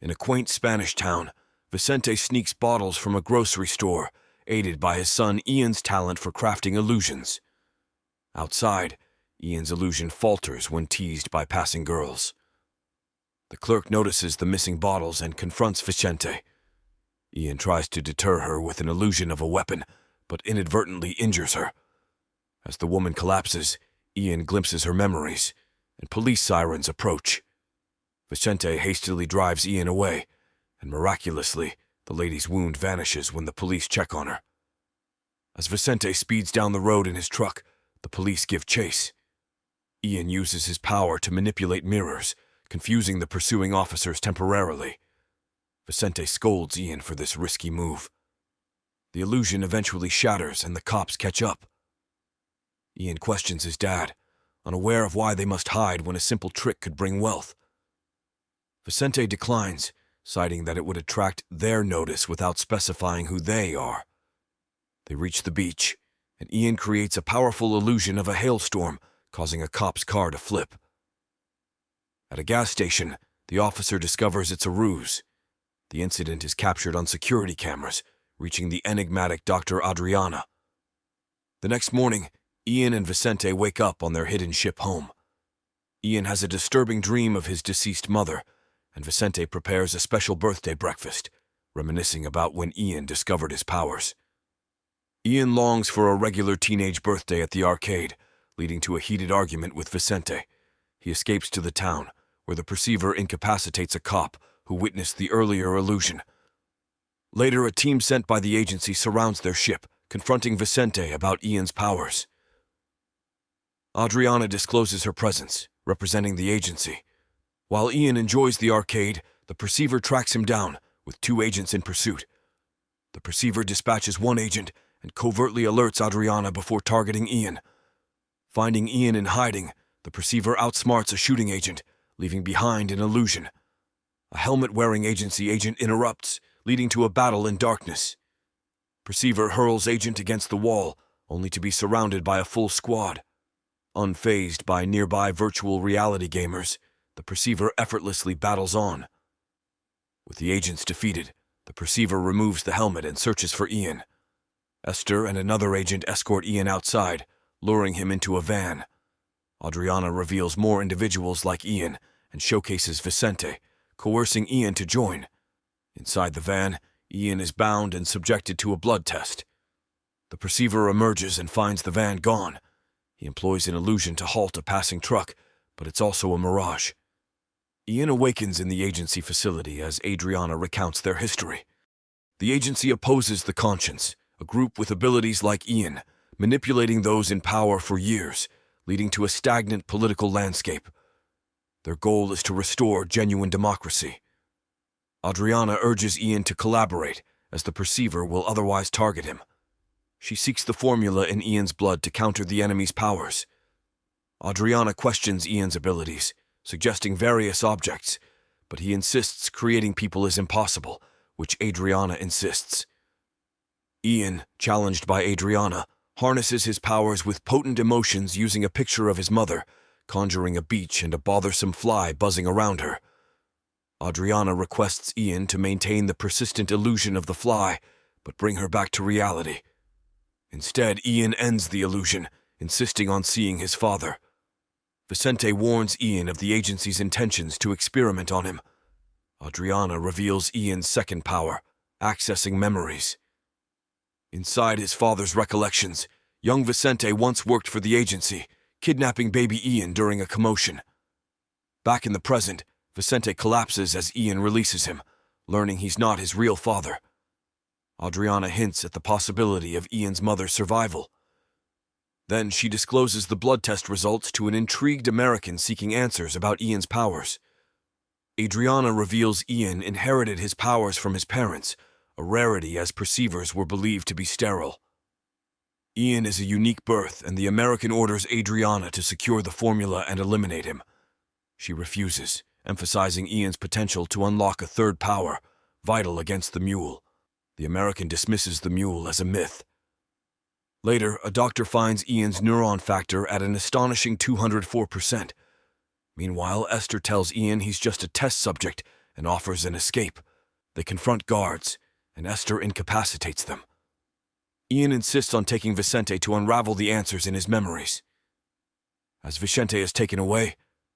In a quaint Spanish town, Vicente sneaks bottles from a grocery store, aided by his son Ian's talent for crafting illusions. Outside, Ian's illusion falters when teased by passing girls. The clerk notices the missing bottles and confronts Vicente. Ian tries to deter her with an illusion of a weapon, but inadvertently injures her. As the woman collapses, Ian glimpses her memories, and police sirens approach. Vicente hastily drives Ian away, and miraculously, the lady's wound vanishes when the police check on her. As Vicente speeds down the road in his truck, the police give chase. Ian uses his power to manipulate mirrors, confusing the pursuing officers temporarily. Vicente scolds Ian for this risky move. The illusion eventually shatters and the cops catch up. Ian questions his dad, unaware of why they must hide when a simple trick could bring wealth. Vicente declines, citing that it would attract their notice without specifying who they are. They reach the beach, and Ian creates a powerful illusion of a hailstorm, causing a cop's car to flip. At a gas station, the officer discovers it's a ruse. The incident is captured on security cameras, reaching the enigmatic Doctor Adriana. The next morning, Ian and Vicente wake up on their hidden ship home. Ian has a disturbing dream of his deceased mother, and Vicente prepares a special birthday breakfast, reminiscing about when Ian discovered his powers. Ian longs for a regular teenage birthday at the arcade, leading to a heated argument with Vicente. He escapes to the town, where the perceiver incapacitates a cop who witnessed the earlier illusion. Later, a team sent by the agency surrounds their ship, confronting Vicente about Ian's powers. Adriana discloses her presence, representing the agency. While Ian enjoys the arcade, the perceiver tracks him down, with 2 agents in pursuit. The perceiver dispatches 1 agent and covertly alerts Adriana before targeting Ian. Finding Ian in hiding, the perceiver outsmarts a shooting agent, leaving behind an illusion. A helmet-wearing agency agent interrupts, leading to a battle in darkness. Perceiver hurls agent against the wall, only to be surrounded by a full squad. Unfazed by nearby virtual reality gamers, the perceiver effortlessly battles on. With the agents defeated, the perceiver removes the helmet and searches for Ian. Esther and another agent escort Ian outside, luring him into a van. Adriana reveals more individuals like Ian and showcases Vicente, coercing Ian to join. Inside the van, Ian is bound and subjected to a blood test. The perceiver emerges and finds the van gone. He employs an illusion to halt a passing truck, but it's also a mirage. Ian awakens in the agency facility as Adriana recounts their history. The agency opposes the Conscience, a group with abilities like Ian, manipulating those in power for years, leading to a stagnant political landscape. Their goal is to restore genuine democracy. Adriana urges Ian to collaborate, as the perceiver will otherwise target him. She seeks the formula in Ian's blood to counter the enemy's powers. Adriana questions Ian's abilities, suggesting various objects, but he insists creating people is impossible, which Adriana insists. Ian, challenged by Adriana, harnesses his powers with potent emotions using a picture of his mother, conjuring a beach and a bothersome fly buzzing around her. Adriana requests Ian to maintain the persistent illusion of the fly, but bring her back to reality. Instead, Ian ends the illusion, insisting on seeing his father. Vicente warns Ian of the agency's intentions to experiment on him. Adriana reveals Ian's second power, accessing memories. Inside his father's recollections, young Vicente once worked for the agency, kidnapping baby Ian during a commotion. Back in the present, Vicente collapses as Ian releases him, learning he's not his real father. Adriana hints at the possibility of Ian's mother's survival. Then she discloses the blood test results to an intrigued American seeking answers about Ian's powers. Adriana reveals Ian inherited his powers from his parents, a rarity as perceivers were believed to be sterile. Ian is a unique birth, and the American orders Adriana to secure the formula and eliminate him. She refuses, emphasizing Ian's potential to unlock a third power, vital against the mule. The American dismisses the mule as a myth. Later, a doctor finds Ian's neuron factor at an astonishing 204%. Meanwhile, Esther tells Ian he's just a test subject and offers an escape. They confront guards, and Esther incapacitates them. Ian insists on taking Vicente to unravel the answers in his memories. As Vicente is taken away,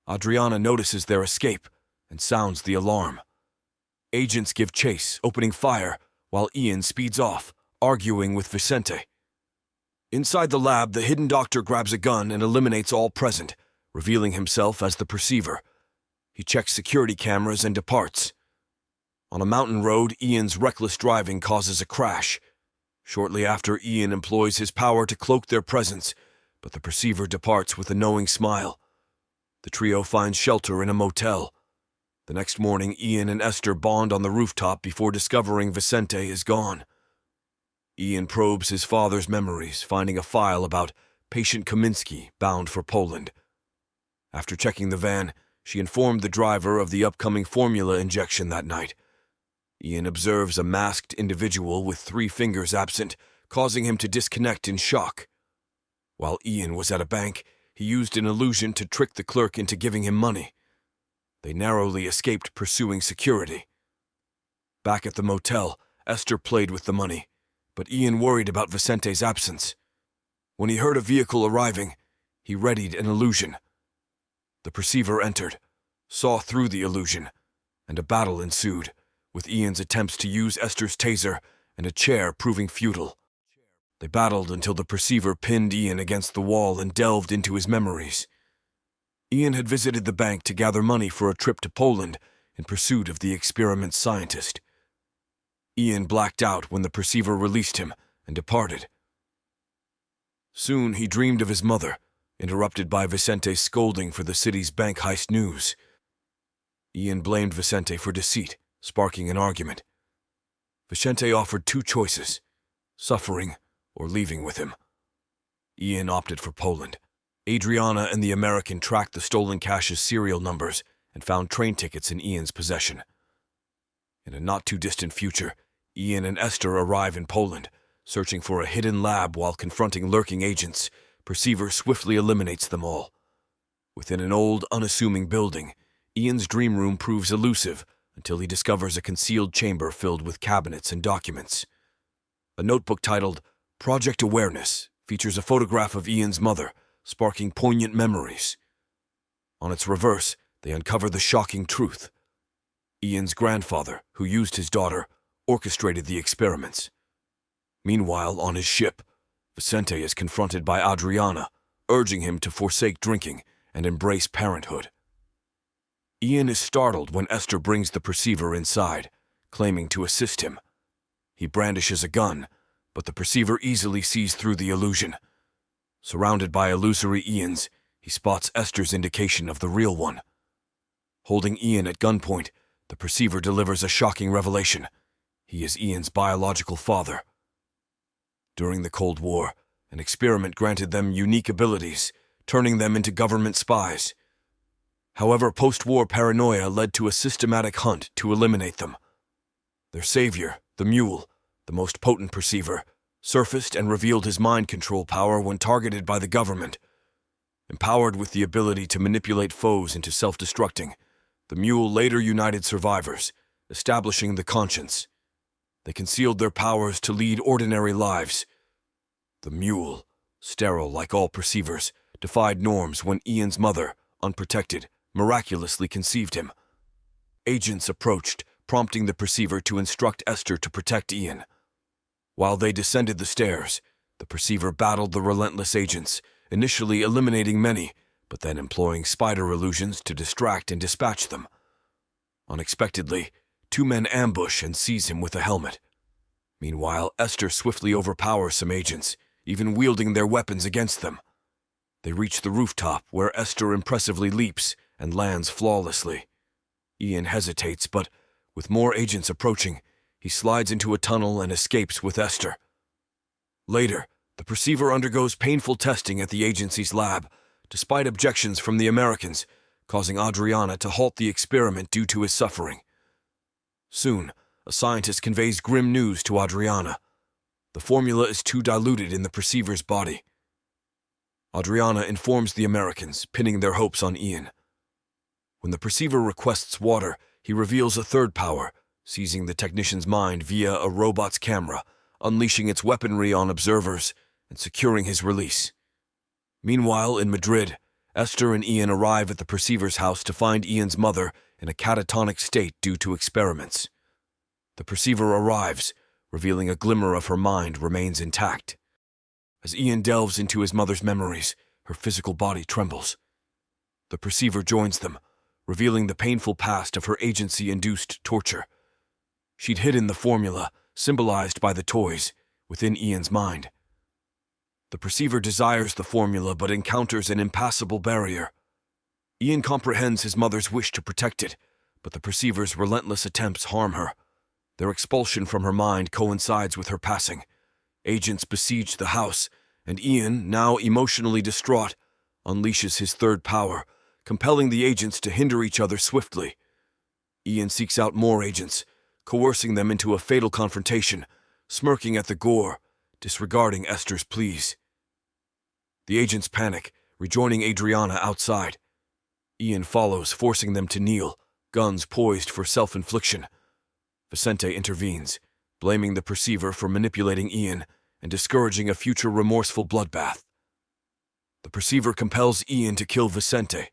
Adriana notices their escape and sounds the alarm. Agents give chase, opening fire, while Ian speeds off, arguing with Vicente. Inside the lab, the hidden doctor grabs a gun and eliminates all present, revealing himself as the perceiver. He checks security cameras and departs. On a mountain road, Ian's reckless driving causes a crash. Shortly after, Ian employs his power to cloak their presence, but the perceiver departs with a knowing smile. The trio finds shelter in a motel. The next morning, Ian and Esther bond on the rooftop before discovering Vicente is gone. Ian probes his father's memories, finding a file about patient Kaminsky bound for Poland. After checking the van, she informed the driver of the upcoming formula injection that night. Ian observes a masked individual with 3 fingers absent, causing him to disconnect in shock. While Ian was at a bank, he used an illusion to trick the clerk into giving him money. They narrowly escaped pursuing security. Back at the motel, Esther played with the money, but Ian worried about Vicente's absence. When he heard a vehicle arriving, he readied an illusion. The perceiver entered, saw through the illusion, and a battle ensued, with Ian's attempts to use Esther's taser and a chair proving futile. They battled until the perceiver pinned Ian against the wall and delved into his memories. Ian had visited the bank to gather money for a trip to Poland in pursuit of the experiment scientist. Ian blacked out when the perceiver released him and departed. Soon he dreamed of his mother, interrupted by Vicente's scolding for the city's bank heist news. Ian blamed Vicente for deceit, sparking an argument. Vicente offered 2 choices: suffering or leaving with him. Ian opted for Poland. Adriana and the American tracked the stolen cash's serial numbers and found train tickets in Ian's possession. In a not-too-distant future, Ian and Esther arrive in Poland, searching for a hidden lab while confronting lurking agents. Perceiver swiftly eliminates them all. Within an old, unassuming building, Ian's dream room proves elusive until he discovers a concealed chamber filled with cabinets and documents. A notebook titled Project Awareness features a photograph of Ian's mother, sparking poignant memories. On its reverse, they uncover the shocking truth. Ian's grandfather, who used his daughter, orchestrated the experiments. Meanwhile, on his ship, Vicente is confronted by Adriana, urging him to forsake drinking and embrace parenthood. Ian is startled when Esther brings the perceiver inside, claiming to assist him. He brandishes a gun, but the perceiver easily sees through the illusion. Surrounded by illusory Ians, he spots Esther's indication of the real one. Holding Ian at gunpoint, the perceiver delivers a shocking revelation. He is Ian's biological father. During the Cold War, an experiment granted them unique abilities, turning them into government spies. However, post-war paranoia led to a systematic hunt to eliminate them. Their savior, the Mule, the most potent perceiver, surfaced and revealed his mind control power when targeted by the government. Empowered with the ability to manipulate foes into self-destructing, the Mule later united survivors, establishing the Conscience. They concealed their powers to lead ordinary lives. The Mule, sterile like all perceivers, defied norms when Ian's mother, unprotected, miraculously conceived him. Agents approached, prompting the perceiver to instruct Esther to protect Ian. While they descended the stairs, the perceiver battled the relentless agents, initially eliminating many, but then employing spider illusions to distract and dispatch them. Unexpectedly, 2 men ambush and seize him with a helmet. Meanwhile, Esther swiftly overpowers some agents, even wielding their weapons against them. They reach the rooftop, where Esther impressively leaps and lands flawlessly. Ian hesitates, but with more agents approaching, he slides into a tunnel and escapes with Esther. Later, the perceiver undergoes painful testing at the agency's lab, despite objections from the Americans, causing Adriana to halt the experiment due to his suffering. Soon, a scientist conveys grim news to Adriana. The formula is too diluted in the perceiver's body. Adriana informs the Americans, pinning their hopes on Ian. When the perceiver requests water, He reveals a third power, seizing the technician's mind via a robot's camera, unleashing its weaponry on observers, and securing his release. Meanwhile, in Madrid, Esther and Ian arrive at the perceiver's house to find Ian's mother in a catatonic state due to experiments. The perceiver arrives, revealing a glimmer of her mind remains intact. As Ian delves into his mother's memories, her physical body trembles. The perceiver joins them, revealing the painful past of her agency-induced torture. She'd hidden the formula, symbolized by the toys, within Ian's mind. The perceiver desires the formula but encounters an impassable barrier. Ian comprehends his mother's wish to protect it, but the perceiver's relentless attempts harm her. Their expulsion from her mind coincides with her passing. Agents besiege the house, and Ian, now emotionally distraught, unleashes his third power, compelling the agents to hinder each other swiftly. Ian seeks out more agents, coercing them into a fatal confrontation, smirking at the gore, disregarding Esther's pleas. The agents panic, rejoining Adriana outside. Ian follows, forcing them to kneel, guns poised for self-infliction. Vicente intervenes, blaming the perceiver for manipulating Ian and discouraging a future remorseful bloodbath. The perceiver compels Ian to kill Vicente,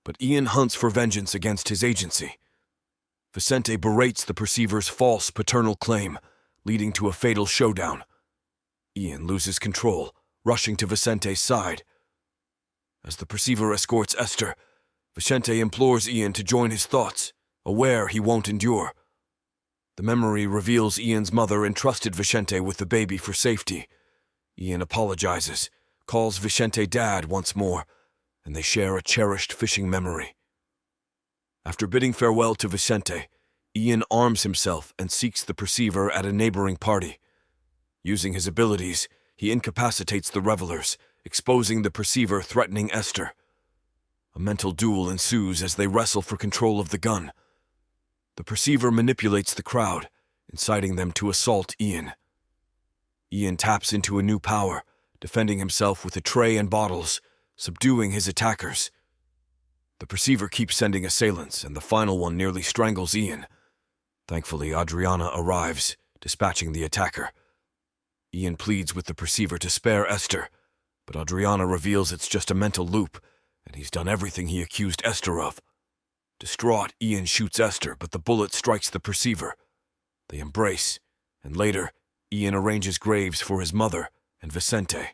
but Ian hunts for vengeance against his agency. Vicente berates the perceiver's false paternal claim, leading to a fatal showdown. Ian loses control, rushing to Vicente's side. As the perceiver escorts Esther, Vicente implores Ian to join his thoughts, aware he won't endure. The memory reveals Ian's mother entrusted Vicente with the baby for safety. Ian apologizes, calls Vicente dad once more, and they share a cherished fishing memory. After bidding farewell to Vicente, Ian arms himself and seeks the perceiver at a neighboring party. Using his abilities, he incapacitates the revelers, exposing the perceiver threatening Esther. A mental duel ensues as they wrestle for control of the gun. The perceiver manipulates the crowd, inciting them to assault Ian. Ian taps into a new power, defending himself with a tray and bottles, subduing his attackers. The perceiver keeps sending assailants, and the final one nearly strangles Ian. Thankfully, Adriana arrives, dispatching the attacker. Ian pleads with the perceiver to spare Esther, but Adriana reveals it's just a mental loop, and he's done everything he accused Esther of. Distraught, Ian shoots Esther, but the bullet strikes the perceiver. They embrace, and later, Ian arranges graves for his mother and Vicente.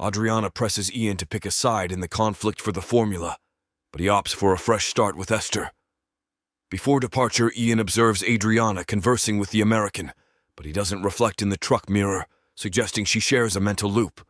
Adriana presses Ian to pick a side in the conflict for the formula, but he opts for a fresh start with Esther. Before departure, Ian observes Adriana conversing with the American, but he doesn't reflect in the truck mirror, suggesting she shares a mental loop.